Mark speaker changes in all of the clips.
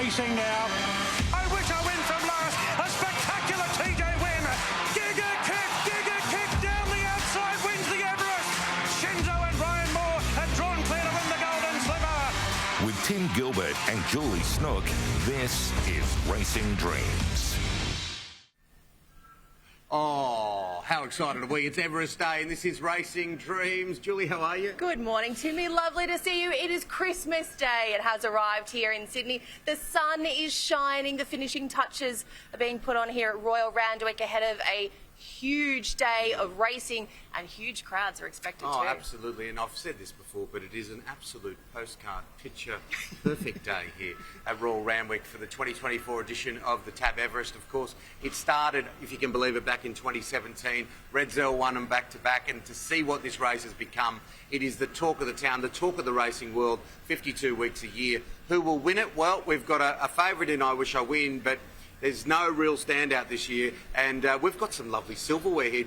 Speaker 1: racing now. I wish I win from last. A spectacular TJ win. Giga kick down the outside, wins the Everest. Shinzo and Ryan Moore have drawn clear to win the Golden Slipper.
Speaker 2: With Tim Gilbert and Julie Snook, this is Racing Dreams.
Speaker 3: Oh, how excited are we? It's Everest Day and this is Racing Dreams. Julie, how are you?
Speaker 4: Good morning, Timmy. Lovely to see you. It is Christmas Day. It has arrived here in Sydney. The sun is shining. The finishing touches are being put on here at Royal Randwick ahead of a huge day of racing, and huge crowds are expected too.
Speaker 3: Oh, absolutely. And I've said this before, but it is an absolute postcard picture perfect day here at Royal Randwick for the 2024 edition of the Tab Everest. Of course, it started, if you can believe it, back in 2017. Red Zell won them back to back, and to see what this race has become, it is the talk of the town, the talk of the racing world, 52 weeks a year. Who will win it? Well, we've got a favourite in I Wish I Win, but there's no real standout this year, and we've got some lovely silverware here.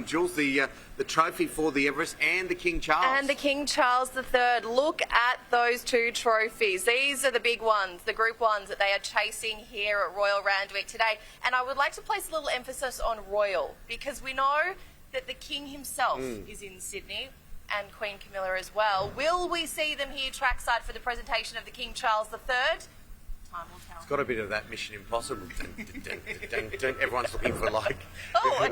Speaker 3: Jules, the trophy for the Everest and the King Charles.
Speaker 4: And the King Charles III. Look at those two trophies. These are the big ones, the Group 1s that they are chasing here at Royal Randwick today. And I would like to place a little emphasis on Royal, because we know that the King himself is in Sydney, and Queen Camilla as well. Will we see them here trackside for the presentation of the King Charles III? Time will tell.
Speaker 3: It's got a bit of that Mission Impossible. Everyone's looking for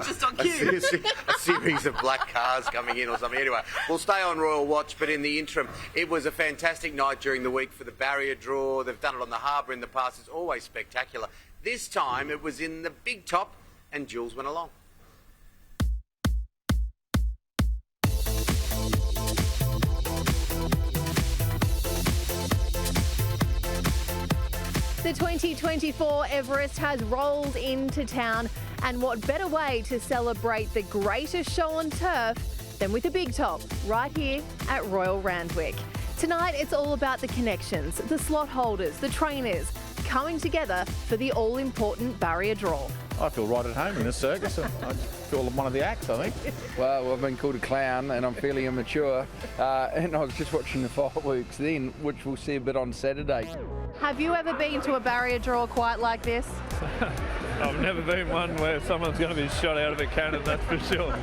Speaker 4: just on cue.
Speaker 3: a series of black cars coming in or something. Anyway, we'll stay on Royal Watch, but in the interim, it was a fantastic night during the week for the barrier draw. They've done it on the harbour in the past. It's always spectacular. This time it was in the big top, and Jules went along.
Speaker 5: The 2024 Everest has rolled into town, and what better way to celebrate the greatest show on turf than with a big top right here at Royal Randwick. Tonight it's all about the connections, the slot holders, the trainers coming together for the all-important barrier draw.
Speaker 6: I feel right at home in this circus. I feel one of the acts, I think.
Speaker 7: Well, I've been called a clown and I'm fairly immature. And I was just watching the fireworks then, which we'll see a bit on Saturday.
Speaker 5: Have you ever been to a barrier draw quite like this?
Speaker 6: I've never been one where someone's going to be shot out of a cannon, that's for sure.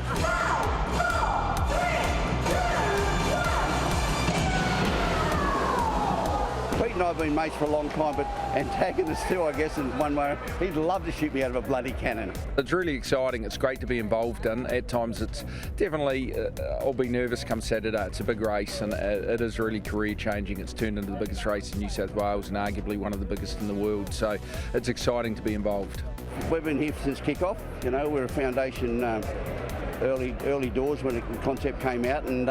Speaker 8: Pete and I have been mates for a long time, but antagonists too, I guess, in one way. He'd love to shoot me out of a bloody cannon.
Speaker 7: It's really exciting. It's great to be involved in. At times it's definitely, I'll be nervous come Saturday. It's a big race and it is really career changing. It's turned into the biggest race in New South Wales and arguably one of the biggest in the world. So it's exciting to be involved.
Speaker 8: We've been here since kick-off. You know, we're a foundation early doors when the concept came out, and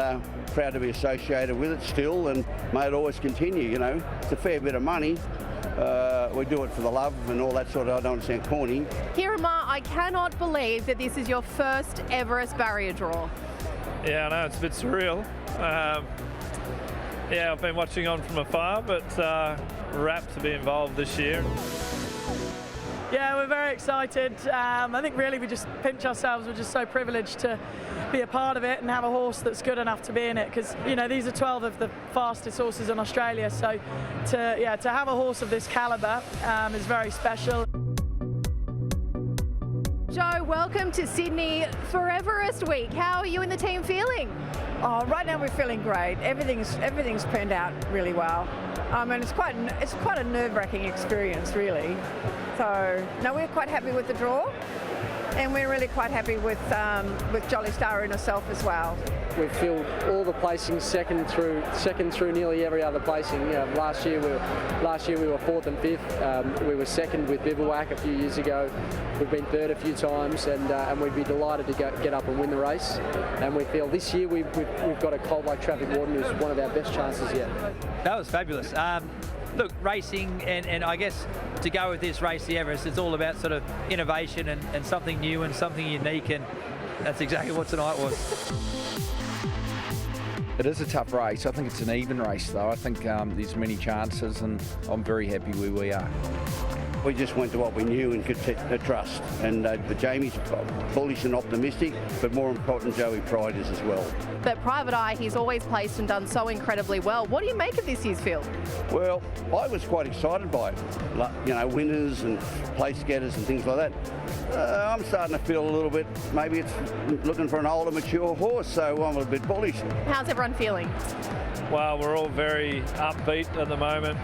Speaker 8: proud to be associated with it still, and may it always continue. You know, it's a fair bit of money. We do it for the love and all that sort of, I don't want to sound corny.
Speaker 5: Kirama, I cannot believe that this is your first Everest barrier draw.
Speaker 6: Yeah, I know, it's a bit surreal. Yeah, I've been watching on from afar, but rapt to be involved this year.
Speaker 9: Yeah, we're very excited. I think really we just pinch ourselves. We're just so privileged to be a part of it and have a horse that's good enough to be in it, because you know these are 12 of the fastest horses in Australia. So to have a horse of this calibre is very special.
Speaker 5: Joe, welcome to Sydney for Everest Week. How are you and the team feeling?
Speaker 10: Oh, right now we're feeling great. Everything's panned out really well. I mean, it's quite a nerve-wracking experience, really. So, no, we're quite happy with the draw, and we're really quite happy with Jolly Star in herself as well.
Speaker 11: We've filled all the placings second through nearly every other placing. Last year we were 4th and 5th. We were 2nd with Bivouac a few years ago. We've been 3rd a few times, and we'd be delighted to get up and win the race. And we feel this year we've got a colt like Traffic Warden, who's one of our best chances yet.
Speaker 12: That was fabulous. Look, racing, and I guess to go with this race, the Everest, it's all about sort of innovation and something new and something unique, and that's exactly what tonight was.
Speaker 7: It is a tough race. I think it's an even race though. I think there's many chances and I'm very happy where we are.
Speaker 8: We just went to what we knew and could trust. And Jamie's bullish and optimistic, but more important, Joey Pride is as well.
Speaker 5: But Private Eye, he's always placed and done so incredibly well. What do you make of this year's field?
Speaker 8: Well, I was quite excited by it. You know, winners and place getters and things like that. I'm starting to feel a little bit, maybe it's looking for an older, mature horse, so I'm a bit bullish.
Speaker 5: How's everyone feeling?
Speaker 6: Well, we're all very upbeat at the moment.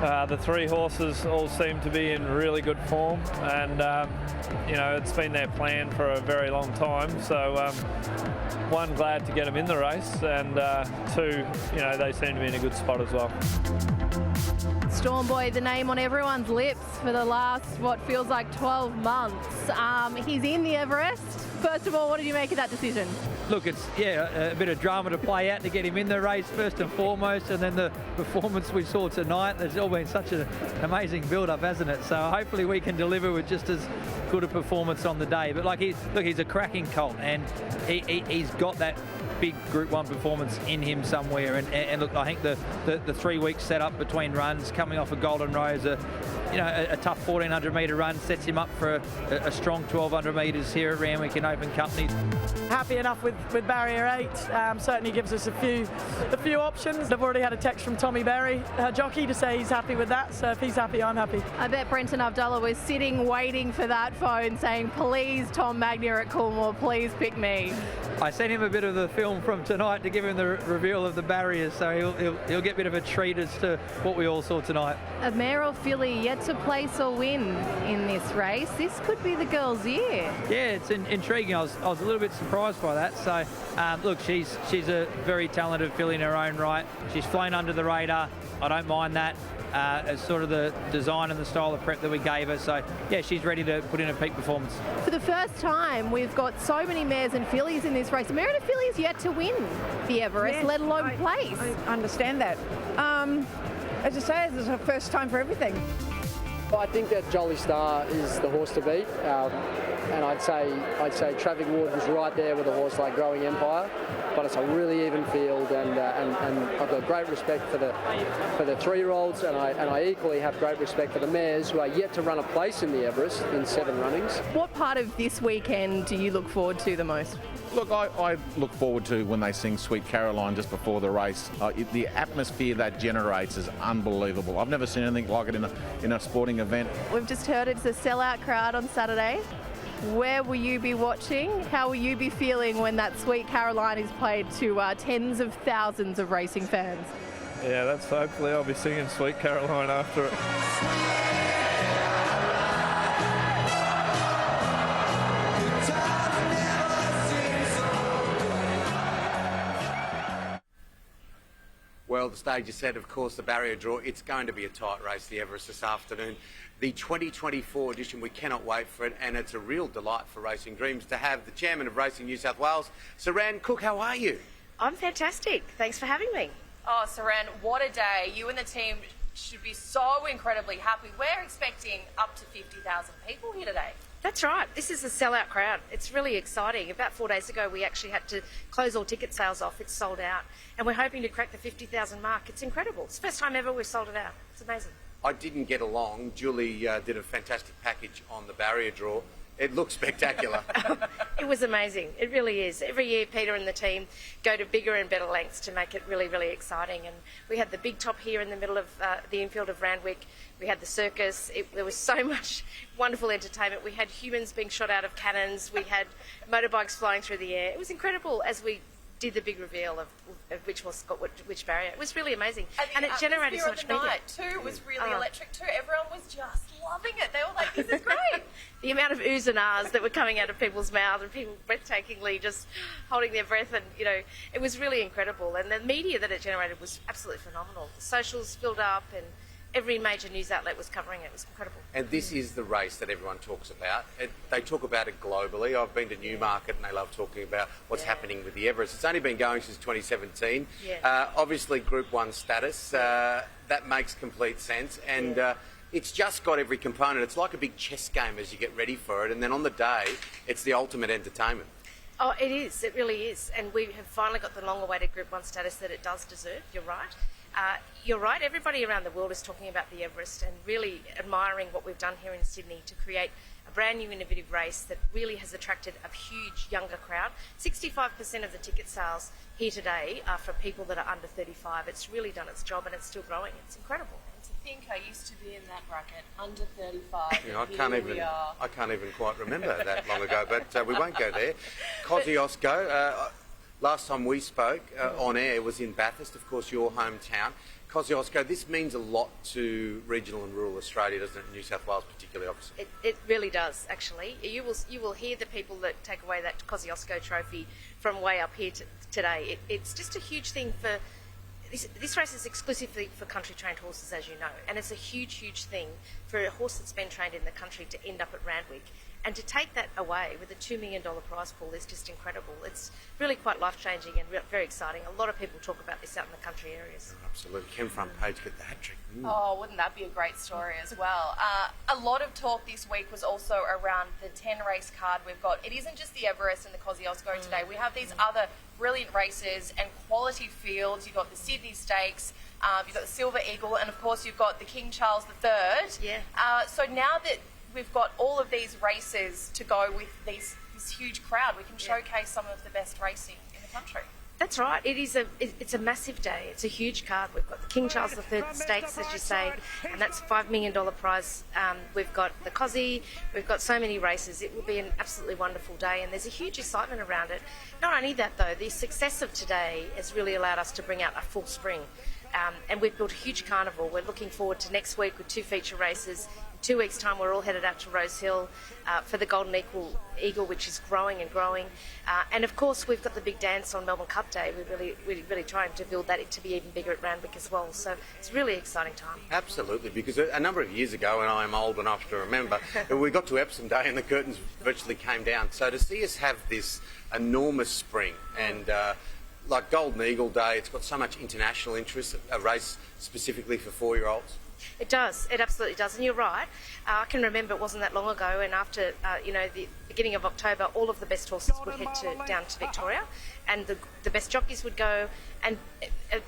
Speaker 6: The three horses all seem to be in really good form, and you know, it's been their plan for a very long time. So one, glad to get them in the race, and two, you know, they seem to be in a good spot as well.
Speaker 5: Storm Boy, the name on everyone's lips for the last, what feels like 12 months. He's in the Everest. First of all, what did you make of that decision?
Speaker 12: Look, it's, a bit of drama to play out to get him in the race first and foremost, and then the performance we saw tonight. There's all been such an amazing build-up, hasn't it? So hopefully we can deliver with just as good a performance on the day. But he's a cracking colt, and he's got that big Group 1 performance in him somewhere. And look, I think the 3 week setup between runs, coming off a Golden Rose, a tough 1400 metre run, sets him up for a strong 1200 metres here at Randwick in Open Company.
Speaker 9: Happy enough with Barrier 8. Certainly gives us a few options. I've already had a text from Tommy Berry, jockey, to say he's happy with that. So if he's happy, I'm happy.
Speaker 5: I bet Brenton Abdullah was sitting waiting for that phone saying, please, Tom Magnier at Coolmore, please pick me.
Speaker 12: I sent him a bit of the film from tonight to give him the reveal of the barriers, so he'll get a bit of a treat as to what we all saw tonight.
Speaker 5: A mare or filly yet to place or win in this race. This could be the girl's year.
Speaker 12: Yeah, it's intriguing. I was a little bit surprised by that. So, look, she's a very talented filly in her own right. She's flown under the radar. I don't mind that. As sort of the design and the style of prep that we gave her. So, yeah, she's ready to put in a peak performance.
Speaker 5: For the first time, we've got so many mares and fillies in this race. A mare and a filly is yet to win the Everest,
Speaker 10: Yes,
Speaker 5: let alone place.
Speaker 10: I understand that. As I say, this is the first time for everything.
Speaker 11: I think that Jolly Star is the horse to beat, and I'd say Traffic Ward was right there with a horse like Growing Empire, but it's a really even field, and I've got great respect for the 3-year-olds, and I equally have great respect for the mares who are yet to run a place in the Everest in 7 runnings.
Speaker 5: What part of this weekend do you look forward to the most?
Speaker 13: Look, I look forward to when they sing Sweet Caroline just before the race. The atmosphere that generates is unbelievable. I've never seen anything like it in a sporting event.
Speaker 5: We've just heard it's a sellout crowd on Saturday. Where will you be watching? How will you be feeling when that Sweet Caroline is played to tens of thousands of racing fans?
Speaker 6: Yeah, hopefully I'll be singing Sweet Caroline after it.
Speaker 3: Well, the stage is set, of course, the barrier draw. It's going to be a tight race, the Everest, this afternoon. The 2024 edition, we cannot wait for it, and it's a real delight for Racing Dreams to have the Chairman of Racing New South Wales, Saran Cook. How are you?
Speaker 14: I'm fantastic. Thanks for having me.
Speaker 4: Oh, Saran, what a day. You and the team should be so incredibly happy. We're expecting up to 50,000 people here today.
Speaker 14: That's right. This is a sellout crowd. It's really exciting. About 4 days ago, we actually had to close all ticket sales off. It's sold out. And we're hoping to crack the 50,000 mark. It's incredible. It's the first time ever we've sold it out. It's amazing.
Speaker 3: I didn't get along. Julie did a fantastic package on the barrier draw. It looks spectacular.
Speaker 14: It was amazing. It really is. Every year, Peter and the team go to bigger and better lengths to make it really, really exciting. And we had the big top here in the middle of the infield of Randwick. We had the circus. There was so much wonderful entertainment. We had humans being shot out of cannons. We had motorbikes flying through the air. It was incredible as we did the big reveal of which horse got which barrier. It was really amazing. And it generated so much media.
Speaker 4: Night too was really electric too. Everyone was just loving it. They were like, this is great.
Speaker 14: The amount of oohs and ahs that were coming out of people's mouths and people breathtakingly just holding their breath, and it was really incredible. And the media that it generated was absolutely phenomenal. The socials filled up and every major news outlet was covering it. It was incredible.
Speaker 3: And this is the race that everyone talks about. They talk about it globally. I've been to Newmarket and they love talking about what's happening with the Everest. It's only been going since 2017. Obviously, Group 1 status, that makes complete sense. And it's just got every component. It's like a big chess game as you get ready for it. And then on the day, it's the ultimate entertainment.
Speaker 14: Oh, it is. It really is. And we have finally got the long-awaited Group 1 status that it does deserve. You're right. You're right, everybody around the world is talking about the Everest and really admiring what we've done here in Sydney to create a brand new innovative race that really has attracted a huge younger crowd. 65% of the ticket sales here today are for people that are under 35. It's really done its job and it's still growing. It's incredible.
Speaker 4: To think I used to be in that bracket, under 35.
Speaker 3: You know, I can't even quite remember that long ago, but we won't go there. Kosciuszko, last time we spoke on air was in Bathurst, of course, your hometown. Kosciuszko, this means a lot to regional and rural Australia, doesn't it? New South Wales particularly, obviously.
Speaker 14: It really does, actually. You will hear the people that take away that Kosciuszko trophy from way up here today. It's just a huge thing for... This race is exclusively for country-trained horses, as you know, and it's a huge, huge thing for a horse that's been trained in the country to end up at Randwick. And to take that away with a $2 million prize pool is just incredible. It's really quite life-changing and very exciting. A lot of people talk about this out in the country areas.
Speaker 3: Absolutely. Can front page get the hat-trick?
Speaker 4: Oh, wouldn't that be a great story as well? A lot of talk this week was also around the 10-race card we've got. It isn't just the Everest and the Kosciuszko today. We have these other brilliant races and quality fields. You've got the Sydney Stakes, you've got the Silver Eagle, and of course you've got the King Charles III.
Speaker 14: Yeah.
Speaker 4: So now that we've got all of these races to go with this huge crowd, we can showcase some of the best racing in the country.
Speaker 14: That's right. It's a massive day. It's a huge card. We've got the King Charles III Stakes, as you say, and that's a $5 million prize. We've got the Cosy. We've got so many races. It will be an absolutely wonderful day, and there's a huge excitement around it. Not only that, though, the success of today has really allowed us to bring out a full spring. And we've built a huge carnival. We're looking forward to next week with 2 feature races. In 2 weeks' time, we're all headed out to Rose Hill for the Golden Eagle, which is growing and growing. And of course, we've got the big dance on Melbourne Cup Day. We're really trying to build that to be even bigger at Randwick as well. So it's a really exciting time.
Speaker 3: Absolutely, because a number of years ago, and I'm old enough to remember, we got to Epsom Day and the curtains virtually came down. So to see us have this enormous spring and like Golden Eagle Day, it's got so much international interest, a race specifically for 4-year-olds.
Speaker 14: It does. It absolutely does. And you're right. I can remember it wasn't that long ago, and after the beginning of October, all of the best horses would head down to Victoria, and the best jockeys would go. And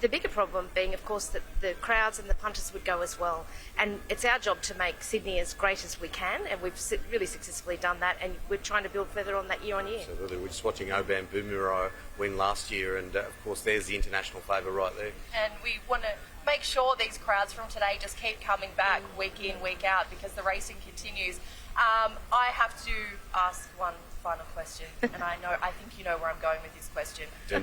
Speaker 14: the bigger problem being, of course, that the crowds and the punters would go as well. And it's our job to make Sydney as great as we can, and we've really successfully done that, and we're trying to build further on that year on year.
Speaker 3: Absolutely. We're just watching Oban Boomerang win last year, and of course there's the international favour right there.
Speaker 4: And we want to make sure these crowds from today just keep coming back week in, week out, because the racing continues. I have to ask one final question, and I think you know where I'm going with this question. There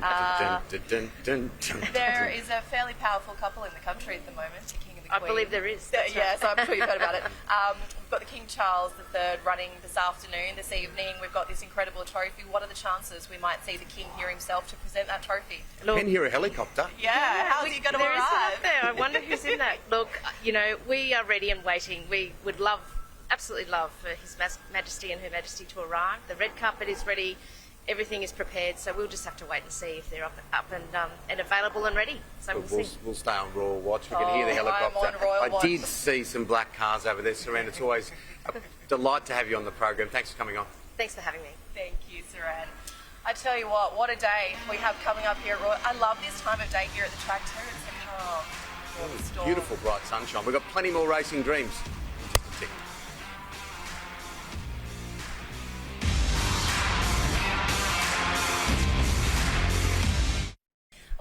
Speaker 4: is a fairly powerful couple in the country at the moment, the King and the Queen.
Speaker 14: I believe there is.
Speaker 4: Yeah, so I'm sure you've heard about it. We've got the King Charles III running this afternoon, this evening. We've got this incredible trophy. What are the chances we might see the King here himself to present that trophy?
Speaker 3: You can hear a helicopter.
Speaker 4: Yeah, how's he going to arrive?
Speaker 14: I wonder who's in that. Look, we are ready and waiting. We would absolutely love for His Majesty and Her Majesty to arrive. The red carpet is ready. Everything is prepared, so we'll just have to wait and see if they're up and available and ready. So
Speaker 3: We'll stay on Royal Watch. We can hear the helicopter.
Speaker 4: I'm on Royal Watch.
Speaker 3: Did see some black cars over there, Saran. It's always a delight to have you on the program. Thanks for coming on.
Speaker 14: Thanks for having me.
Speaker 4: Thank you, Saran. I tell you what a day we have coming up here at Royal. I love this time of day here at the track too. It's
Speaker 3: Beautiful bright sunshine. We've got plenty more racing dreams. Just a tick.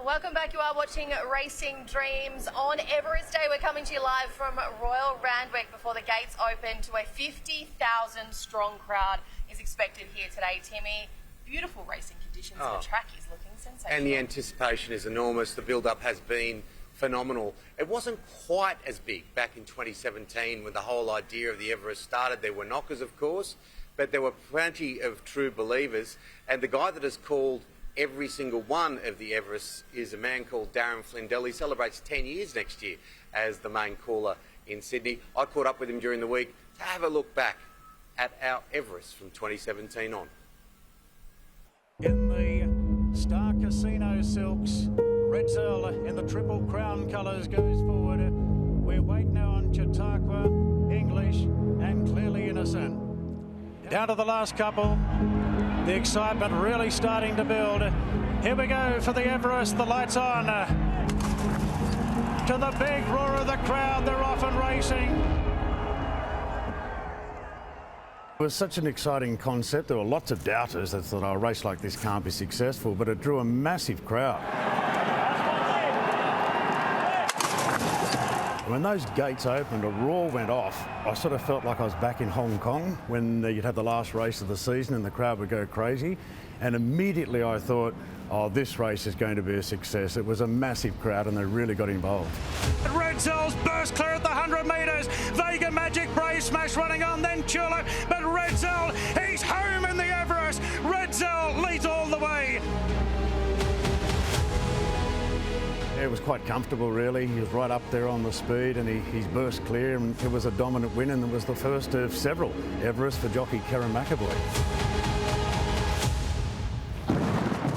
Speaker 4: Welcome back. You are watching Racing Dreams. On Everest Day, we're coming to you live from Royal Randwick before the gates open to a 50,000 strong crowd is expected here today, Timmy. Beautiful racing conditions. The track is looking sensational.
Speaker 3: And the anticipation is enormous. The build-up has been phenomenal. It wasn't quite as big back in 2017 when the whole idea of the Everest started. There were knockers, of course, but there were plenty of true believers. And the guy that has called every single one of the Everests is a man called Darren Flindell. He celebrates 10 years next year as the main caller in Sydney. I caught up with him during the week to have a look back at our Everest from 2017 on.
Speaker 15: In the Star Casino silks, Red Cell in the Triple Crown colours goes forward. We wait now on Chautauqua, English and Clearly Innocent. Down to the last couple. The excitement really starting to build. Here we go for the Everest. The lights on. To the big roar of the crowd, they're off and racing. It was such an exciting concept. There were lots of doubters that thought, a race like this can't be successful, but it drew a massive crowd. When those gates opened, a roar went off. I sort of felt like I was back in Hong Kong when you'd have the last race of the season and the crowd would go crazy. And immediately I thought, oh, this race is going to be a success. It was a massive crowd and they really got involved.
Speaker 1: Red Zell's burst clear at the 100 metres. Vega Magic, Brave Smash running on, then Tulip. But Red Zell, he's home in the Everest. Red Zell leads all the way.
Speaker 15: It was quite comfortable, really. He was right up there on the speed and he's burst clear, and it was a dominant win, and it was the first of several Everest for jockey Kerrin McAvoy.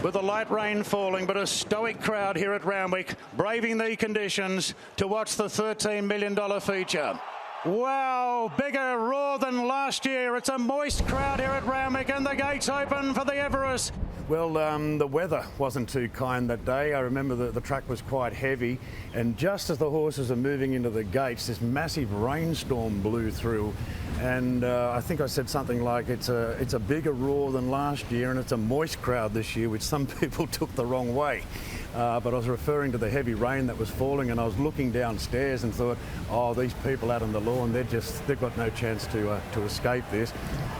Speaker 1: With the light rain falling, but a stoic crowd here at Randwick, braving the conditions to watch the $13 million feature. Wow, bigger roar than last year. It's a moist crowd here at Randwick, and the gates open for the Everest.
Speaker 15: Well, the weather wasn't too kind that day. I remember that the track was quite heavy, and just as the horses are moving into the gates, this massive rainstorm blew through. And I think I said something like it's a bigger roar than last year, and it's a moist crowd this year, which some people took the wrong way. But I was referring to the heavy rain that was falling, and I was looking downstairs and thought, oh, these people out on the lawn, they've got no chance to escape this.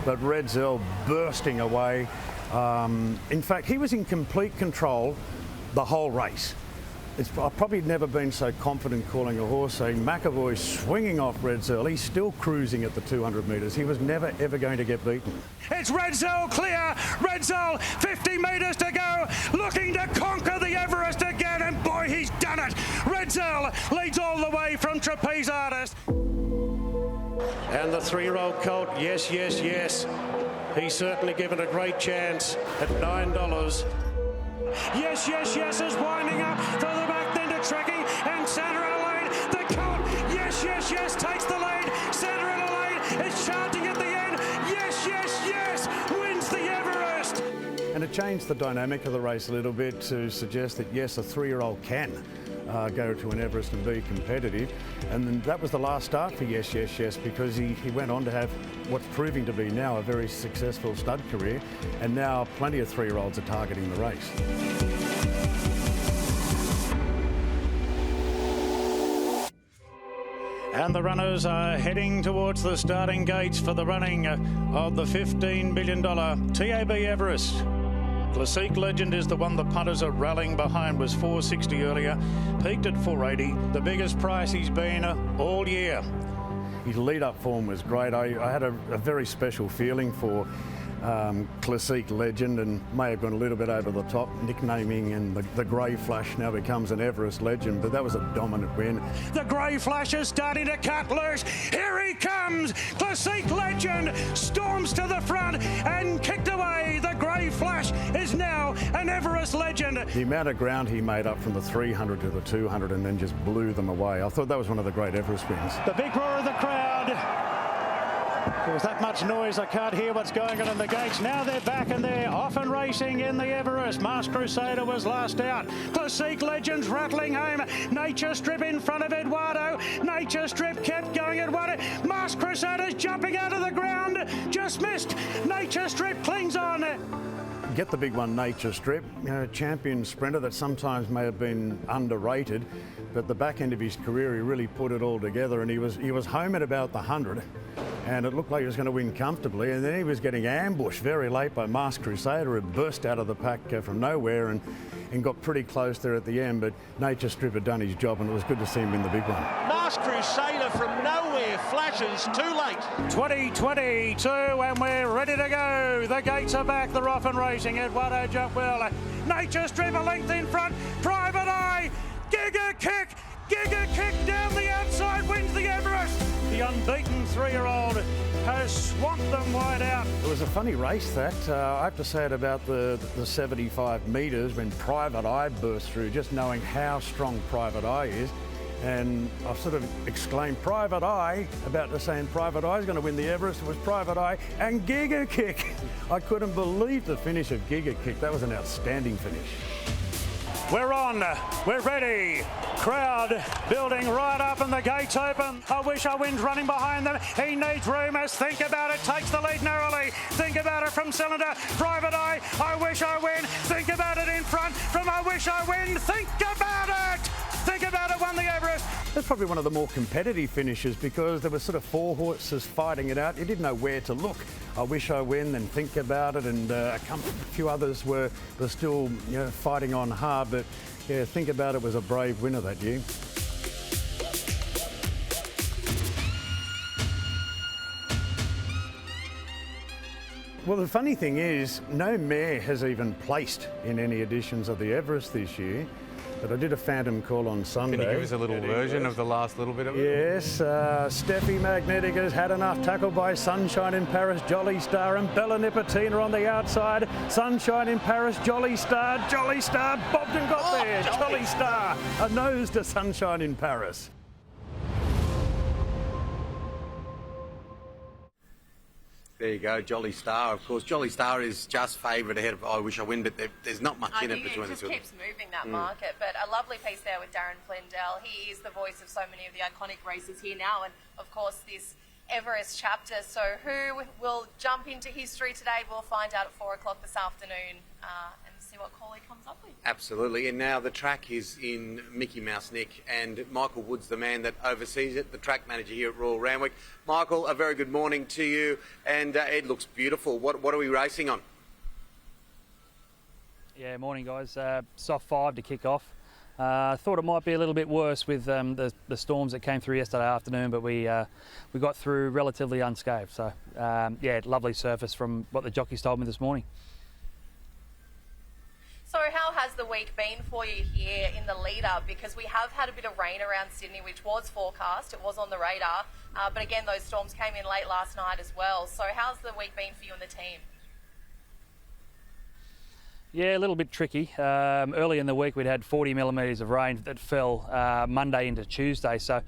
Speaker 15: But Red Zell bursting away. In fact, he was in complete control the whole race. I've probably never been so confident calling a horse, saying McAvoy swinging off Red Zell. He's still cruising at the 200 metres. He was never, ever going to get beaten.
Speaker 1: It's Red Zell clear. Red Zell, 50 metres to go, looking to conquer the Everest again, and boy, he's done it. Red Zell leads all the way from Trapeze Artist. And the 3-year-old colt, yes, yes, yes. He's certainly given a great chance at $9. Yes, yes, yes is winding up to the back, then to Trekkie and centre in a lane. The colt, yes, yes, yes, takes the lead. Centre in a lane, it's charging at the end. Yes, yes, yes, wins the Everest.
Speaker 15: And it changed the dynamic of the race a little bit to suggest that, yes, a 3-year-old can go to an Everest and be competitive. And then that was the last start for Yes, Yes, Yes, because he went on to have what's proving to be now a very successful stud career, and now plenty of 3-year-olds are targeting the race.
Speaker 1: And the runners are heading towards the starting gates for the running of the $15 million TAB Everest. Kosciuszko Legend is the one the punters are rallying behind, was $4.60 earlier, peaked at $4.80, the biggest price he's been all year.
Speaker 15: His lead-up form was great. I had a very special feeling for Kosciuszko Legend, and may have gone a little bit over the top, nicknaming, and the Grey Flash now becomes an Everest Legend, but that was a dominant win.
Speaker 1: The Grey Flash is starting to cut loose. Here he comes. Kosciuszko Legend storms to the front and kicked away. The Grey Flash is now an Everest Legend.
Speaker 15: The amount of ground he made up from the 300 to the 200 and then just blew them away. I thought that was one of the great Everest wins.
Speaker 1: The big roar of the crowd. There was that much noise, I can't hear what's going on in the gates. Now they're back and they're off and racing in the Everest. Masked Crusader was last out. Kosciuszko Legends rattling home. Nature Strip in front of Eduardo. Nature Strip kept going Eduardo. Masked Crusader's jumping out of the ground. Just missed. Nature Strip clings on.
Speaker 15: Get the big one, Nature Strip, champion sprinter that sometimes may have been underrated, but the back end of his career he really put it all together, and he was home at about the 100, and it looked like he was going to win comfortably, and then he was getting ambushed very late by Masked Crusader, who burst out of the pack from nowhere and got pretty close there at the end, but Nature Strip had done his job, and it was good to see him win the big one.
Speaker 16: Masked Crusader from nowhere flashes too late.
Speaker 1: 2022 and we're ready to go. The gates are back, they're off and racing. Eduardo jumped well. Nature Strip a length in front. Private Eye, Giga Kick down the outside, wins the Everest. The unbeaten 3-year-old has swamped them wide out.
Speaker 15: It was a funny race that. I have to say at about the 75 metres when Private Eye burst through, just knowing how strong Private Eye is. And I sort of exclaimed, Private Eye, about to saying Private Eye's going to win the Everest. It was Private Eye and Giga Kick. I couldn't believe the finish of Giga Kick. That was an outstanding finish. We're on. We're ready. Crowd building right up and the gates open. I Wish I Win's running behind them. He needs room as Think About It takes the lead narrowly. Think About It from Cylinder. Private Eye. I Wish I Win. Think About It in front from I Wish I Win. Think About It. Think About It won the Everest. That's probably one of the more competitive finishes because there were sort of 4 horses fighting it out. You didn't know where to look. I Wish I Win, then Think About It, and a few others were still fighting on hard. But yeah, Think About It was a brave winner that year. Well, the funny thing is, no mare has even placed in any editions of the Everest this year. But I did a phantom call on Sunday.
Speaker 17: Can you give us a little version of the last little bit of it?
Speaker 15: Yes, Steffi Magnetic has had enough, tackled by Sunshine in Paris, Jolly Star, and Bella Nipotina on the outside. Sunshine in Paris, Jolly Star, bobbed and got there. Jolly Star, a nose to Sunshine in Paris.
Speaker 3: There you go, Jolly Star. Of course, Jolly Star is just favourite ahead of I Wish I Win, but there's not much in it between the two.
Speaker 4: It just keeps moving that market. But a lovely piece there with Darren Flindell. He is the voice of so many of the iconic races here now, and of course this Everest chapter. So who will jump into history today? We'll find out at 4 o'clock this afternoon and see what call he comes up with.
Speaker 3: Absolutely, and now the track is in Mickey Mouse Nick, and Michael Wood's the man that oversees it, the track manager here at Royal Randwick. Michael, a very good morning to you, and it looks beautiful. What are we racing on?
Speaker 18: Yeah, morning guys. Soft 5 to kick off. I thought it might be a little bit worse with the storms that came through yesterday afternoon, but we got through relatively unscathed. So yeah, lovely surface from what the jockeys told me this morning.
Speaker 4: So how has the week been for you here in the lead-up? Because we have had a bit of rain around Sydney, which was forecast. It was on the radar. But again, those storms came in late last night as well. So how's the week been for you and the team?
Speaker 18: Yeah, a little bit tricky. Early in the week, we'd had 40 millimetres of rain that fell Monday into Tuesday. So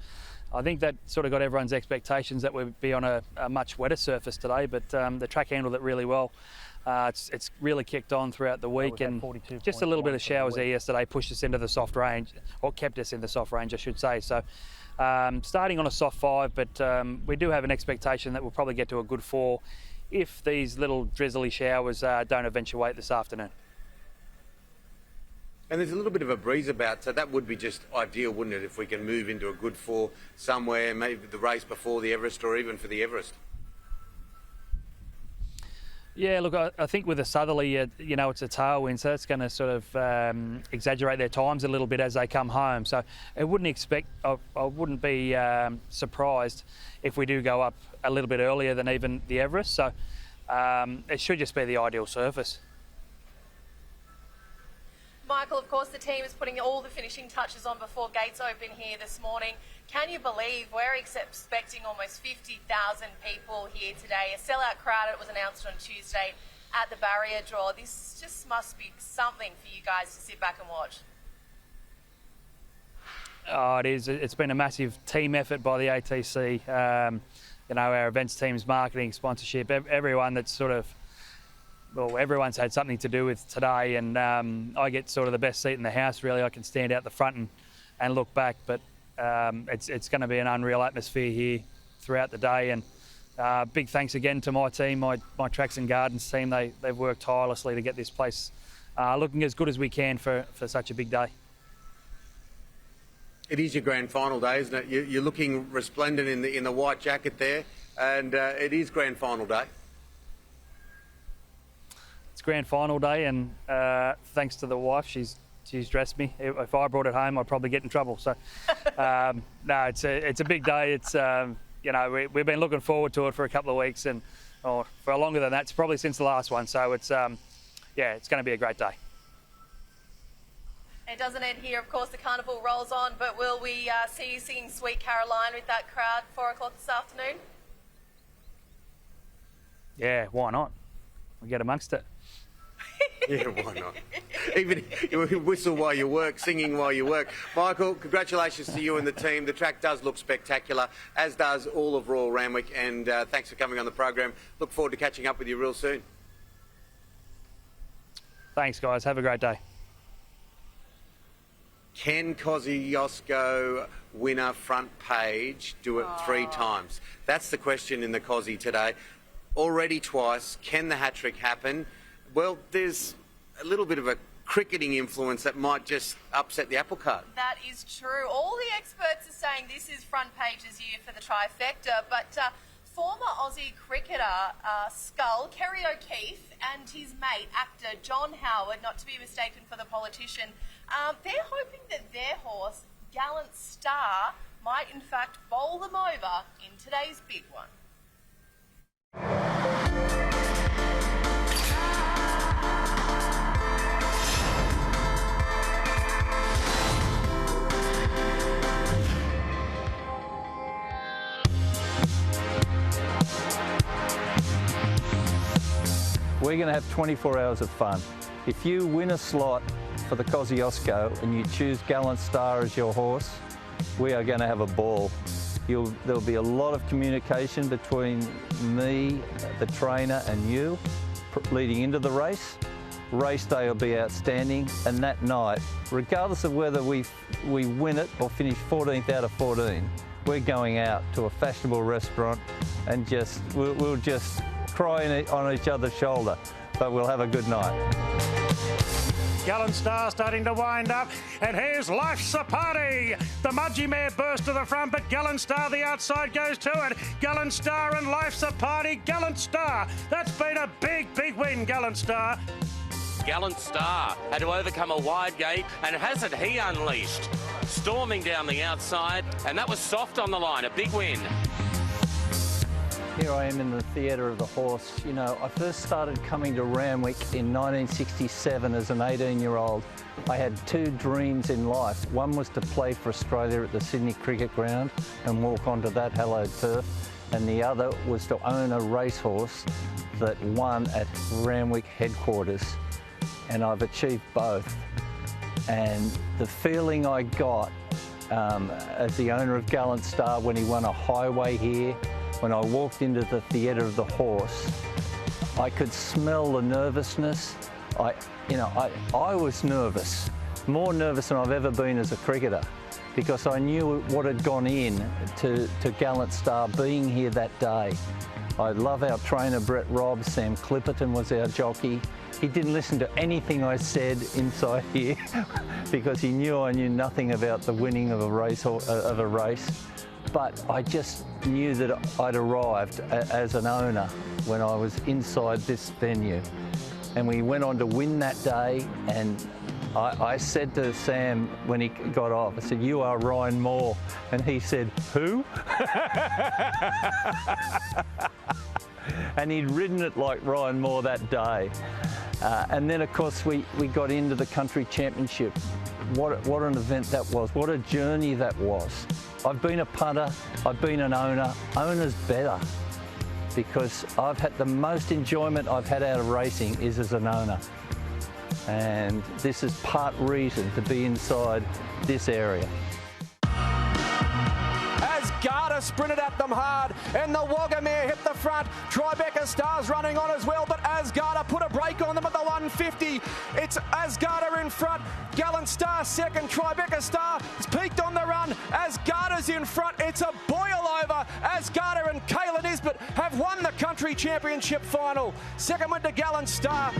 Speaker 18: I think that sort of got everyone's expectations that we'd be on a much wetter surface today. But the track handled it really well. It's really kicked on throughout the week, and just a little bit of showers there yesterday pushed us into the soft range, or kept us in the soft range, I should say. So starting on a soft 5, but we do have an expectation that we'll probably get to a good 4 if these little drizzly showers don't eventuate this afternoon.
Speaker 3: And there's a little bit of a breeze about, so that would be just ideal, wouldn't it, if we can move into a good 4 somewhere, maybe the race before the Everest or even for the Everest.
Speaker 18: Yeah, look, I think with the southerly, you know, it's a tailwind, so it's going to sort of exaggerate their times a little bit as they come home. So I wouldn't be surprised if we do go up a little bit earlier than even the Everest. So it should just be the ideal surface.
Speaker 4: Michael, of course, the team is putting all the finishing touches on before gates open here this morning. Can you believe we're expecting almost 50,000 people here today? A sellout crowd, it was announced on Tuesday at the barrier draw. This just must be something for you guys to sit back and watch.
Speaker 18: Oh, it is. It's been a massive team effort by the ATC. You know, our events teams, marketing, sponsorship, everyone that's sort of, well, everyone's had something to do with today, and I get sort of the best seat in the house, really. I can stand out the front and look back, but it's going to be an unreal atmosphere here throughout the day. And big thanks again to my team, my Tracks and Gardens team. They've worked tirelessly to get this place looking as good as we can for such a big day.
Speaker 3: It is your grand final day, isn't it? You're looking resplendent in the white jacket there, and it is grand final day.
Speaker 18: It's grand final day, and thanks to the wife, she's dressed me. If I brought it home, I'd probably get in trouble. So, no, it's a big day. It's you know, we've been looking forward to it for a couple of weeks, and or for longer than that. It's probably since the last one. So it's yeah, it's going to be a great day.
Speaker 4: It doesn't end here, of course. The carnival rolls on, but will we see you singing Sweet Caroline with that crowd 4 o'clock this afternoon?
Speaker 18: Yeah, why not? We'll get amongst it.
Speaker 3: Yeah, why not? Even you whistle while you work, singing while you work. Michael, congratulations to you and the team. The track does look spectacular, as does all of Royal Randwick, and thanks for coming on the program. Look forward to catching up with you real soon.
Speaker 18: Thanks, guys. Have a great day.
Speaker 3: Can Kosciuszko winner front page do it 3 times? That's the question in the Kosci today. Already twice. Can the hat-trick happen? Well, there's a little bit of a cricketing influence that might just upset the apple cart.
Speaker 4: That is true. All the experts are saying this is front page's year for the trifecta, but former Aussie cricketer Skull, Kerry O'Keefe, and his mate, actor John Howard, not to be mistaken for the politician, they're hoping that their horse, Gallant Star, might in fact bowl them over in today's big one.
Speaker 19: We're going to have 24 hours of fun. If you win a slot for the Kosciuszko and you choose Gallant Star as your horse, we are going to have a ball. There'll be a lot of communication between me, the trainer, and you leading into the race. Race day will be outstanding, and that night, regardless of whether we win it or finish 14th out of 14, we're going out to a fashionable restaurant and we'll just cry on each other's shoulder, but we'll have a good night.
Speaker 15: Gallant Star starting to wind up, and here's Life's a Party. The Mudgee mare burst to the front, but Gallant Star the outside goes to it. Gallant Star and Life's a Party. Gallant Star, that's been a big, big win, Gallant Star.
Speaker 20: Gallant Star had to overcome a wide gate, and hasn't he unleashed? Storming down the outside, and that was soft on the line, a big win.
Speaker 19: Here I am in the theatre of the horse. You know, I first started coming to Randwick in 1967 as an 18-year-old. I had 2 dreams in life. One was to play for Australia at the Sydney Cricket Ground and walk onto that hallowed turf, and the other was to own a racehorse that won at Randwick headquarters, and I've achieved both. And the feeling I got as the owner of Gallant Star when he won a highway here, when I walked into the theatre of the horse, I could smell the nervousness. I was nervous, more nervous than I've ever been as a cricketer, because I knew what had gone in to Gallant Star being here that day. I love our trainer Brett Robb. Sam Clipperton was our jockey. He didn't listen to anything I said inside here because he knew I knew nothing about the winning of a race. But I just knew that I'd arrived as an owner when I was inside this venue. And we went on to win that day, and I said to Sam when he got off, I said, "You are Ryan Moore." And he said, "Who?" And he'd ridden it like Ryan Moore that day. And then, of course, we got into the country championship. What an event that was. What a journey that was. I've been a punter, I've been an owner. Owner's better, because I've had the most enjoyment I've had out of racing is as an owner. And this is part reason to be inside this area.
Speaker 21: Garter sprinted at them hard, and the Waggamare hit the front. Tribeca Star's running on as well, but Asgarder put a break on them at the 150. It's Asgarder in front, Gallant Star second, Tribeca Star has peaked on the run. Asgarder's in front, it's a boil over. Asgarder and Kayla Nisbet have won the country championship final. Second went to Gallant Star.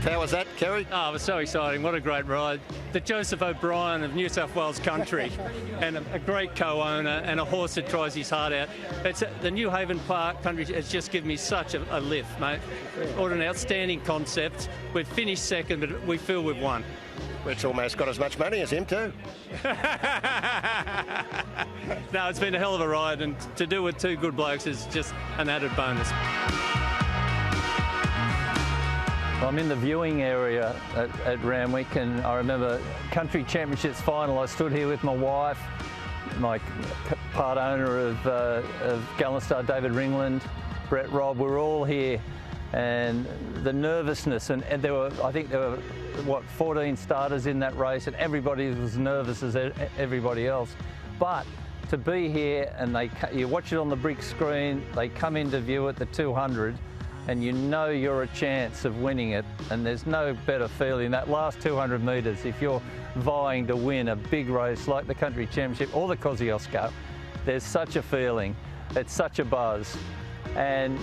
Speaker 22: How was that, Kerry?
Speaker 23: Oh, it was so exciting. What a great ride. The Joseph O'Brien of New South Wales Country, and a great co-owner, and a horse that tries his heart out. The New Haven Park Country has just given me such a lift, mate. What an outstanding concept. We've finished second, but we feel we've won.
Speaker 22: It's almost got as much money as him too.
Speaker 23: No, it's been a hell of a ride, and to do it with 2 good blokes is just an added bonus.
Speaker 19: I'm in the viewing area at Randwick, and I remember Country Championships final. I stood here with my wife, my part owner of Gallant Star, David Ringland, Brett Robb. We're all here, and the nervousness, and I think there were 14 starters in that race, and everybody was as nervous as everybody else. But to be here, and you watch it on the big screen, they come in to view it, the 200. and you know you're a chance of winning it, and there's no better feeling. That last 200 metres, if you're vying to win a big race like the Country Championship or the Kosciuszko, there's such a feeling. It's such a buzz. And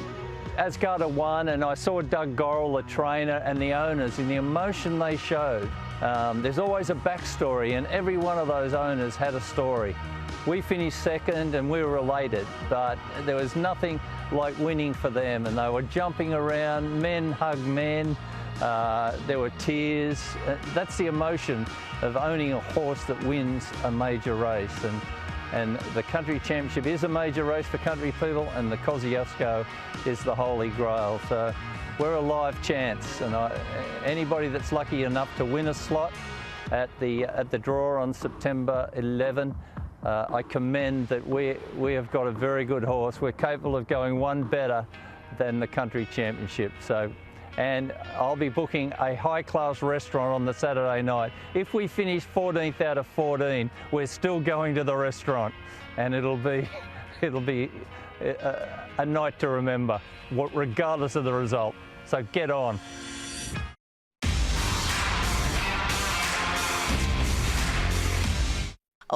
Speaker 19: Asgarda won, and I saw Doug Gorrell, the trainer, and the owners, and the emotion they showed. There's always a backstory, and every one of those owners had a story. We finished second and we were elated, but there was nothing like winning for them, and they were jumping around, men hugged men, there were tears. That's the emotion of owning a horse that wins a major race, and the Country Championship is a major race for country people, and the Kosciuszko is the holy grail. So we're a live chance, and anybody that's lucky enough to win a slot at the draw on September 11, I commend that we have got a very good horse. We're capable of going one better than the Country Championship. So, and I'll be booking a high-class restaurant on the Saturday night. If we finish 14th out of 14, we're still going to the restaurant, and it'll be a night to remember, regardless of the result. So get on.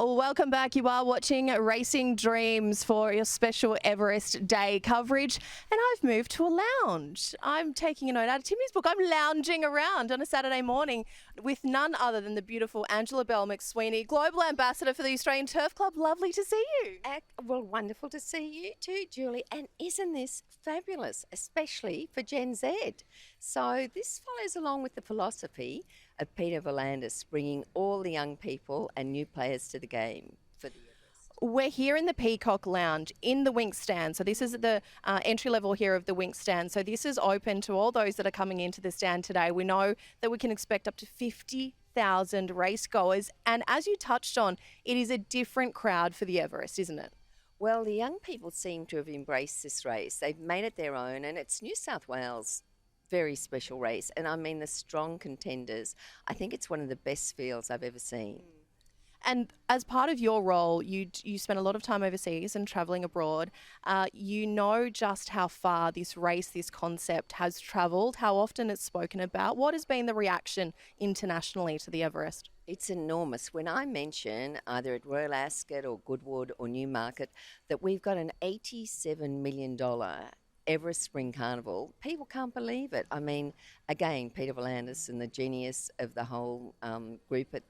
Speaker 5: Welcome back. You are watching Racing Dreams for your special Everest Day coverage. And I've moved to a lounge. I'm taking a note out of Timmy's book. I'm lounging around on a Saturday morning with none other than the beautiful Angela Bell McSweeney, Global Ambassador for the Australian Turf Club. Lovely to see you.
Speaker 2: Well, wonderful to see you too, Julie. And isn't this fabulous, especially for Gen Z? So this follows along with the philosophy of Peter V'landys, bringing all the young people and new players to the game for the Everest.
Speaker 5: We're here in the Peacock Lounge in the Wink Stand. So this is the entry level here of the Wink Stand. So this is open to all those that are coming into the stand today. We know that we can expect up to 50,000 race goers. And as you touched on, it is a different crowd for the Everest, isn't it?
Speaker 2: Well, the young people seem to have embraced this race. They've made it their own, and it's New South Wales' very special race. And I mean, the strong contenders. I think it's one of the best fields I've ever seen.
Speaker 5: And as part of your role, you spent a lot of time overseas and travelling abroad. You know just how far this race, this concept has travelled, how often it's spoken about. What has been the reaction internationally to the Everest?
Speaker 2: It's enormous. When I mention either at Royal Ascot or Goodwood or Newmarket that we've got an $87 million Everest Spring Carnival, people can't believe it. I mean, again, Peter V'landys and the genius of the whole group at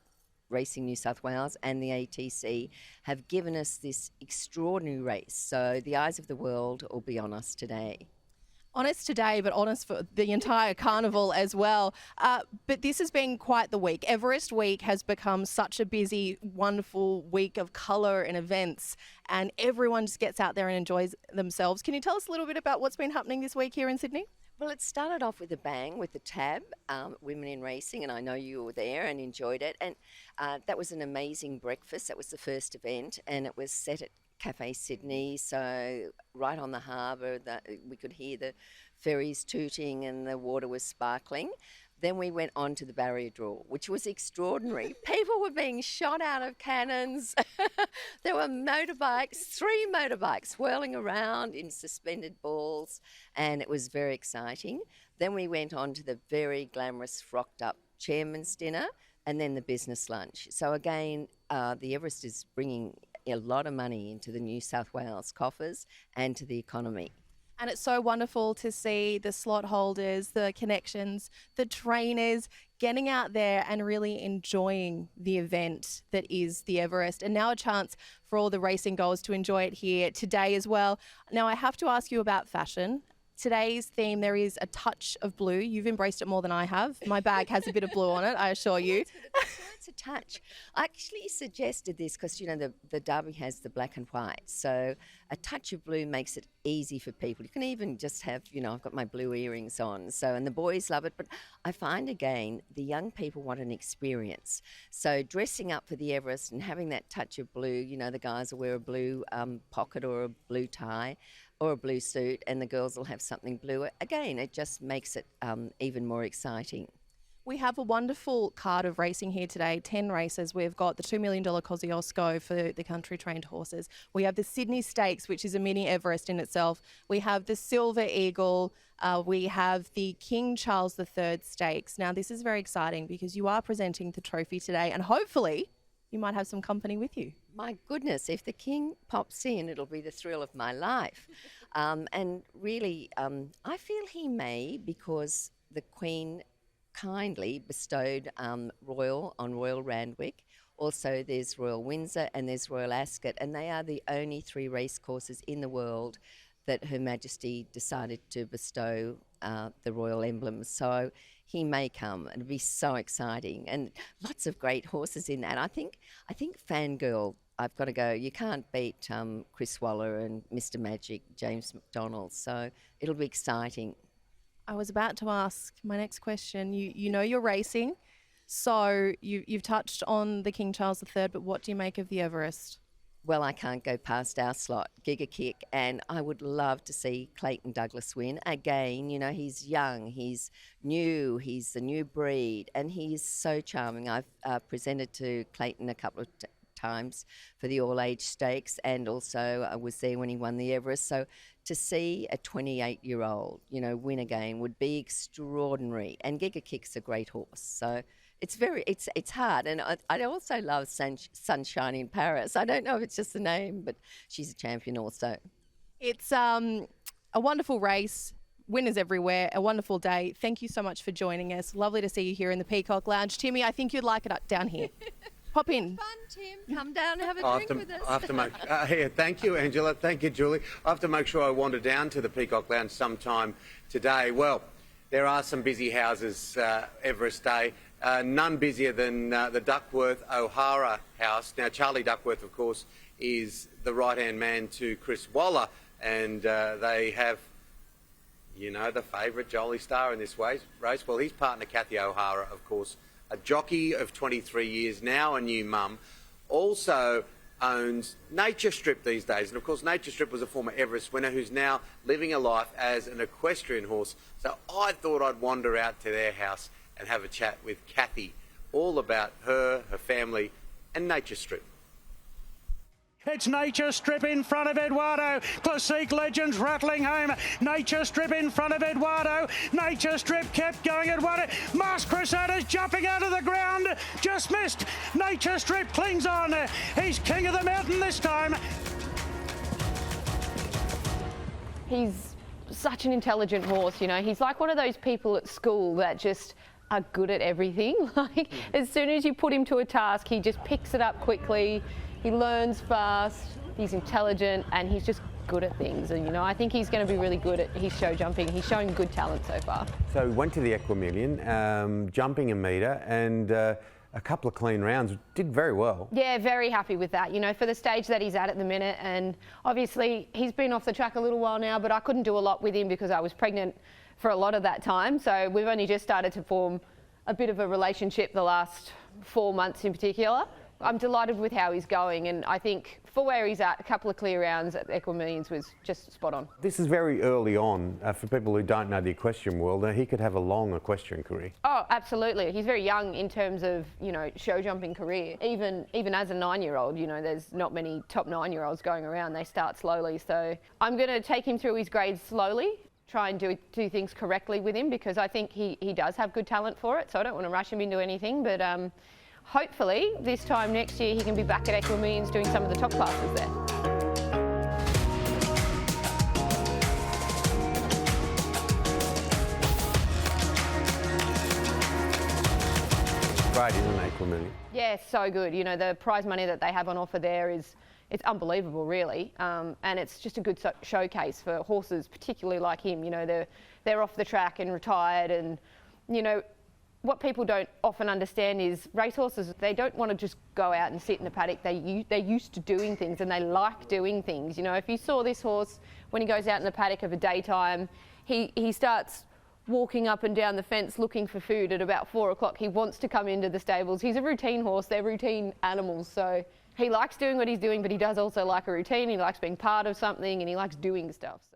Speaker 2: Racing New South Wales and the ATC have given us this extraordinary race. So the eyes of the world will be on us today.
Speaker 5: Honest today, but honest for the entire carnival as well. But this has been quite the week. Everest Week has become such a busy, wonderful week of colour and events, and everyone just gets out there and enjoys themselves. Can you tell us a little bit about what's been happening this week here in Sydney?
Speaker 2: Well, it started off with a bang with the TAB, Women in Racing, and I know you were there and enjoyed it. And that was an amazing breakfast. That was the first event, and it was set at Cafe Sydney, so right on the harbour, we could hear the ferries tooting and the water was sparkling. Then we went on to the barrier draw, which was extraordinary. People were being shot out of cannons. There were motorbikes, 3 motorbikes whirling around in suspended balls, and it was very exciting. Then we went on to the very glamorous frocked up chairman's dinner and then the business lunch. So again, the Everest is bringing a lot of money into the New South Wales coffers and to the economy.
Speaker 5: And it's so wonderful to see the slot holders, the connections, the trainers getting out there and really enjoying the event that is the Everest. And now a chance for all the racing goers to enjoy it here today as well. Now, I have to ask you about fashion. Today's theme, there is a touch of blue. You've embraced it more than I have. My bag has a bit of blue on it, I assure you.
Speaker 2: It's a touch. I actually suggested this because, you know, the Derby has the black and white. So a touch of blue makes it easy for people. You can even just have, you know, I've got my blue earrings on. So, and the boys love it. But I find, again, the young people want an experience. So dressing up for the Everest and having that touch of blue, you know, the guys will wear a blue pocket or a blue tie or a blue suit, and the girls will have something blue. Again, it just makes it even more exciting.
Speaker 7: We have a wonderful card of racing here today, 10 races. We've got the $2 million Kosciuszko for the country-trained horses. We have the Sydney Stakes, which is a mini Everest in itself. We have the Silver Eagle. We have the King Charles III Stakes. Now, this is very exciting because you are presenting the trophy today, and hopefully you might have some company with you.
Speaker 2: My goodness, if the King pops in, it'll be the thrill of my life. And really, I feel he may, because the Queen kindly bestowed Royal on Royal Randwick. Also, there's Royal Windsor and there's Royal Ascot, and they are the only 3 racecourses in the world that Her Majesty decided to bestow the royal emblems. So he may come, and it'll be so exciting, and lots of great horses in that. I think Fangirl, I've got to go. You can't beat Chris Waller and Mr. Magic, James McDonald. So it'll be exciting.
Speaker 7: I was about to ask my next question. You know you're racing, so you've touched on the King Charles III, but what do you make of the Everest?
Speaker 2: Well, I can't go past our slot, Giga Kick, and I would love to see Clayton Douglas win. Again, you know, he's young, he's new, he's the new breed, and he is so charming. I've presented to Clayton a couple of times for the all-age stakes, and also I was there when he won the Everest. So to see a 28-year-old, you know, win again would be extraordinary. And Giga Kick's a great horse, so it's hard. And I also love Sunshine in Paris. I don't know if it's just the name, but she's a champion also.
Speaker 7: It's a wonderful race. Winners everywhere. A wonderful day. Thank you so much for joining us. Lovely to see you here in the Peacock Lounge. Timmy, I think you'd like it down here. Pop in.
Speaker 2: Fun, Tim. Come down and have a drink with us.
Speaker 3: I have to make, thank you, Angela. Thank you, Julie. I have to make sure I wander down to the Peacock Lounge sometime today. Well, there are some busy houses Everest Day. None busier than the Duckworth O'Hara house. Now, Charlie Duckworth, of course, is the right-hand man to Chris Waller, and they have, you know, the favourite Jolie Star in this race. Well, his partner, Kathy O'Hara, of course, a jockey of 23 years, now a new mum, also owns Nature Strip these days. And, of course, Nature Strip was a former Everest winner who's now living a life as an equestrian horse. So I thought I'd wander out to their house and have a chat with Kathy, all about her family, and Nature Strip.
Speaker 15: It's Nature Strip in front of Eduardo. Classique Legends rattling home. Nature Strip in front of Eduardo. Nature Strip kept going. Eduardo. Masked Crusaders jumping out of the ground. Just missed. Nature Strip clings on. He's king of the mountain this time.
Speaker 7: He's such an intelligent horse, you know. He's like one of those people at school that just are good at everything. Like, as soon as you put him to a task, he just picks it up quickly. He learns fast, he's intelligent, and he's just good at things. And, you know, I think he's going to be really good at his show jumping. He's showing good talent so far.
Speaker 3: So we went to the Equimillion, jumping a metre, and a couple of clean rounds. Did very well.
Speaker 7: Yeah, very happy with that, you know, for the stage that he's at the minute. And obviously he's been off the track a little while now, but I couldn't do a lot with him because I was pregnant for a lot of that time. So we've only just started to form a bit of a relationship the last 4 months in particular. I'm delighted with how he's going, and I think for where he's at, a couple of clear rounds at the Equimillions was just spot on.
Speaker 3: This is very early on. For people who don't know the equestrian world, he could have a long equestrian career.
Speaker 7: Oh, absolutely. He's very young in terms of, you know, show jumping career. Even as a 9-year-old, you know, there's not many top 9-year-olds going around. They start slowly. So I'm going to take him through his grades slowly, try and do things correctly with him, because I think he does have good talent for it. So I don't want to rush him into anything, but hopefully this time next year he can be back at Equimillions doing some of the top classes there.
Speaker 3: Great, isn't it, Equimillion?
Speaker 7: Yeah, so good. You know, the prize money that they have on offer there it's unbelievable, really, and it's just a good showcase for horses, particularly like him. You know, they're off the track and retired, and, you know, what people don't often understand is racehorses, they don't want to just go out and sit in the paddock. They're used to doing things, and they like doing things. You know, if you saw this horse when he goes out in the paddock of a daytime, he starts walking up and down the fence looking for food at about 4 o'clock. He wants to come into the stables. He's a routine horse. They're routine animals. So he likes doing what he's doing, but he does also like a routine. He likes being part of something, and he likes doing stuff. So.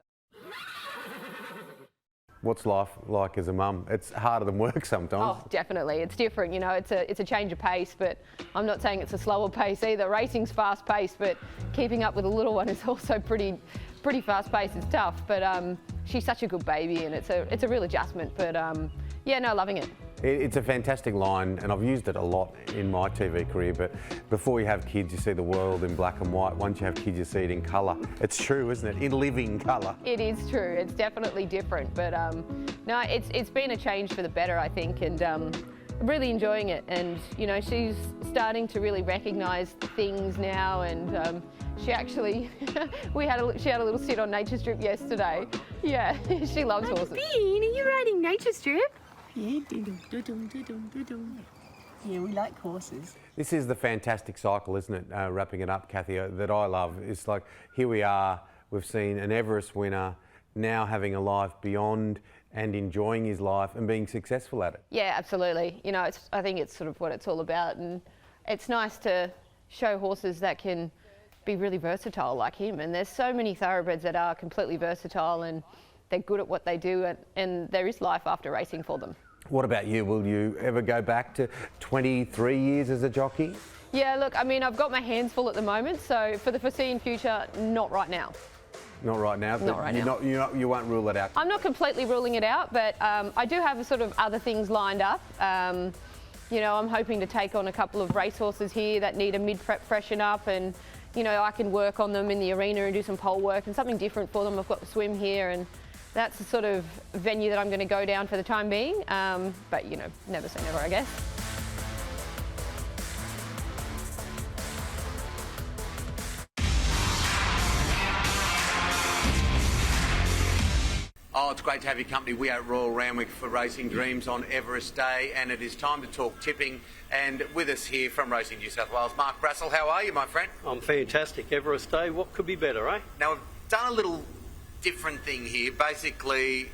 Speaker 3: What's life like as a mum? It's harder than work sometimes.
Speaker 7: Oh, definitely. It's different. You know, it's a change of pace, but I'm not saying it's a slower pace either. Racing's fast paced, but keeping up with a little one is also pretty fast paced. It's tough, but she's such a good baby, and it's a real adjustment. But yeah, no, loving it.
Speaker 3: It's a fantastic line, and I've used it a lot in my TV career, but before you have kids, you see the world in black and white. Once you have kids, you see it in colour. It's true, isn't it? In living colour.
Speaker 7: It is true. It's definitely different, but no, it's been a change for the better, I think, and really enjoying it. And, you know, she's starting to really recognise things now, and she actually, she had a little sit on Nature Strip yesterday. Yeah, she loves horses.
Speaker 8: Bean, are you riding Nature Strip?
Speaker 9: Yeah, yeah, we like horses.
Speaker 3: This is the fantastic cycle, isn't it? Wrapping it up, Kathy, that I love. It's like, here we are, we've seen an Everest winner now having a life beyond and enjoying his life and being successful at it.
Speaker 7: Yeah, absolutely. You know, I think it's sort of what it's all about, and it's nice to show horses that can be really versatile like him. And there's so many thoroughbreds that are completely versatile and they're good at what they do, and there is life after racing for them.
Speaker 3: What about you? Will you ever go back to 23 years as a jockey?
Speaker 7: Yeah, look, I mean, I've got my hands full at the moment, so for the foreseen future, not right now.
Speaker 3: Not right now?
Speaker 7: Not right now.
Speaker 3: You won't rule it out?
Speaker 7: I'm not completely ruling it out, but I do have sort of other things lined up. You know, I'm hoping to take on a couple of racehorses here that need a mid-prep freshen up, and, you know, I can work on them in the arena and do some pole work and something different for them. I've got the swim here, and that's the sort of venue that I'm going to go down for the time being. But, you know, never say never, I guess.
Speaker 3: Oh, it's great to have your company. We are at Royal Randwick for Racing Dreams on Everest Day, and it is time to talk tipping. And with us here from Racing New South Wales, Mark Brassel. How are you, my friend?
Speaker 12: I'm fantastic. Everest Day, what could be better, eh?
Speaker 3: Now, we've done a little different thing here. Basically,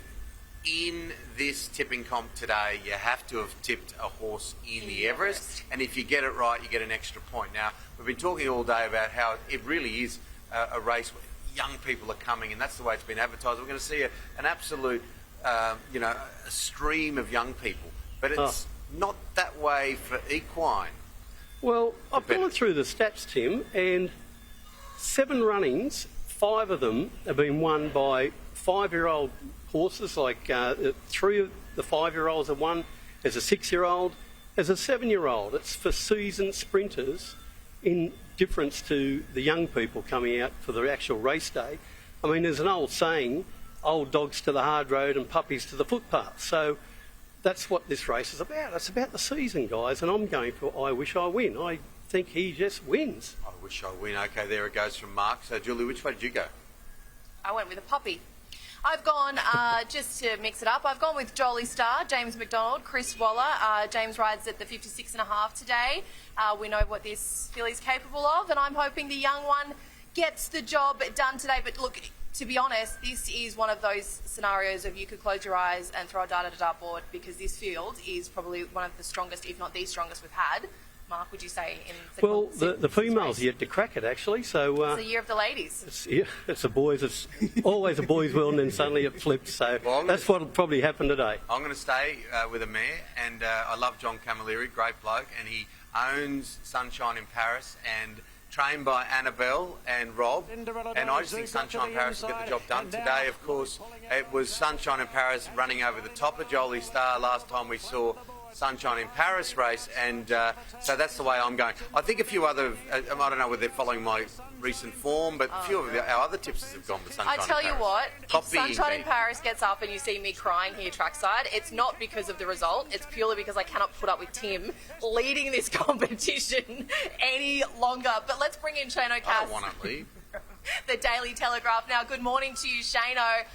Speaker 3: in this tipping comp today, you have to have tipped a horse in the Everest, and if you get it right, you get an extra point. Now, we've been talking all day about how it really is a race where young people are coming, and that's the way it's been advertised. We're going to see an absolute, you know, a stream of young people, but it's not that way for equine.
Speaker 12: Well, I've gone through the stats, Tim, and 7 runnings, 5 of them have been won by 5-year-old horses. Like 3 of the 5-year-olds have won as a 6-year-old, as a 7-year-old. It's for seasoned sprinters, in difference to the young people coming out for the actual race day. I mean, there's an old saying, old dogs to the hard road and puppies to the footpath. So that's what this race is about. It's about the season, guys, and I'm going for I Wish I Win. I think he just wins.
Speaker 3: I wish I win. Okay, there it goes from Mark. So, Julie, which way did you go?
Speaker 4: I went with a puppy. I've gone, just to mix it up, I've gone with Jolly Star, James McDonald, Chris Waller. James rides at the 56.5 today. We know what this filly's capable of, and I'm hoping the young one gets the job done today. But look, to be honest, this is one of those scenarios of you could close your eyes and throw a dart at a dartboard, because this field is probably one of the strongest, if not the strongest we've had. Mark, would you say in the
Speaker 12: Well, the females yet to crack it, actually. So
Speaker 4: it's the year of the ladies.
Speaker 12: It's a boys. It's always a boys' world, and then suddenly it flips. So that's what'll probably happen today.
Speaker 3: I'm going to stay with a mare, and I love John Camilleri, great bloke, and he owns Sunshine in Paris, and trained by Annabelle and Rob, and I just think Sunshine in Paris will get the job done. Today, of course, it was Sunshine in Paris running over the top of Jolie Star last time we saw Sunshine in Paris race, and so that's the way I'm going. I think a few other, I don't know whether they're following my recent form, but a few of our other tipsters have gone with Sunshine in Paris.
Speaker 4: I tell you what, if Sunshine in Paris gets up and you see me crying here trackside, it's not because of the result, it's purely because I cannot put up with Tim leading this competition any longer. But let's bring in Shano Cass.
Speaker 3: I don't want to leave.
Speaker 4: The Daily Telegraph. Now, good morning to you, Shano.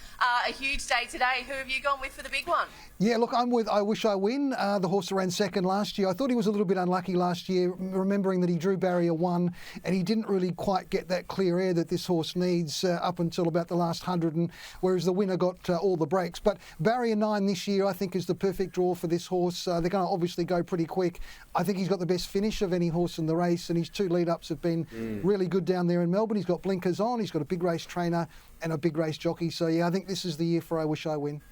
Speaker 4: A huge day today. Who have you gone with for the big one?
Speaker 24: Yeah, look, I'm with I Wish I Win. The horse ran second last year. I thought he was a little bit unlucky last year, remembering that he drew barrier 1 and he didn't really quite get that clear air that this horse needs up until about the last 100, and whereas the winner got all the breaks. But barrier 9 this year, I think, is the perfect draw for this horse. They're going to obviously go pretty quick. I think he's got the best finish of any horse in the race, and his 2 lead-ups have been really good down there in Melbourne. He's got blinkers on, he's got a big race trainer and a big race jockey. So, yeah, I think this is the year for I Wish I Win.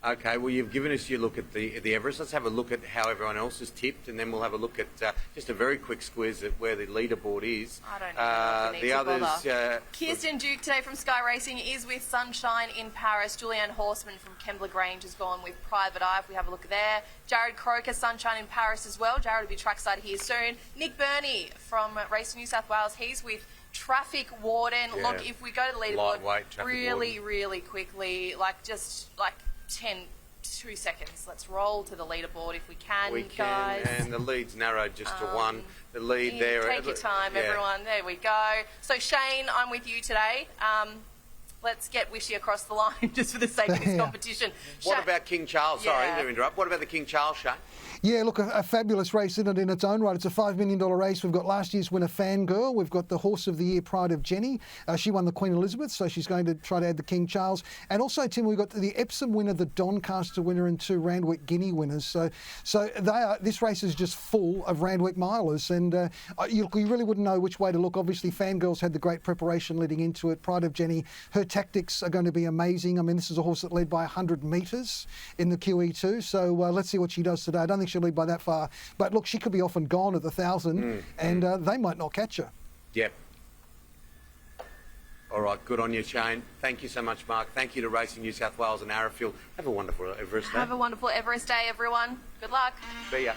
Speaker 3: Okay, well, you've given us your look at the Everest. Let's have a look at how everyone else is tipped, and then we'll have a look at just a very quick squiz at where the leaderboard is.
Speaker 4: I don't know.
Speaker 3: The others.
Speaker 4: Kirsten Duke today from Sky Racing is with Sunshine in Paris. Julianne Horseman from Kembla Grange has gone with Private Eye. If we have a look there. Jared Croker, Sunshine in Paris as well. Jared will be trackside here soon. Nick Burney from Racing New South Wales. He's with Traffic Warden.
Speaker 3: Yeah.
Speaker 4: Look, if we go to the leaderboard
Speaker 3: really,
Speaker 4: really quickly, just 2 seconds. Let's roll to the leaderboard if we can, guys.
Speaker 3: And the lead's narrowed just to one. The lead there.
Speaker 4: Take your time, everyone. There we go. So, Shane, I'm with you today. Let's get Wishy across the line just for the sake of this competition.
Speaker 3: What about King Charles? Sorry to interrupt. What about the King Charles, Shane?
Speaker 24: Yeah, look, a fabulous race, isn't it, in its own right? It's a $5 million race. We've got last year's winner, Fangirl. We've got the Horse of the Year, Pride of Jenny. She won the Queen Elizabeth, so she's going to try to add the King Charles. And also, Tim, we've got the Epsom winner, the Doncaster winner, and 2 Randwick Guinea winners. So this race is just full of Randwick milers. And you really wouldn't know which way to look. Obviously, Fangirl's had the great preparation leading into it. Pride of Jenny, her tactics are going to be amazing. I mean, this is a horse that led by 100 metres in the QE2. So let's see what she does today. I don't think she'll lead by that far. But look, she could be off and gone at the 1,000, and they might not catch her.
Speaker 3: Yep. All right, good on you, Shane. Thank you so much, Mark. Thank you to Racing New South Wales and Arrowfield. Have a wonderful Everest day.
Speaker 4: Have a wonderful Everest day, everyone. Good luck.
Speaker 3: See ya.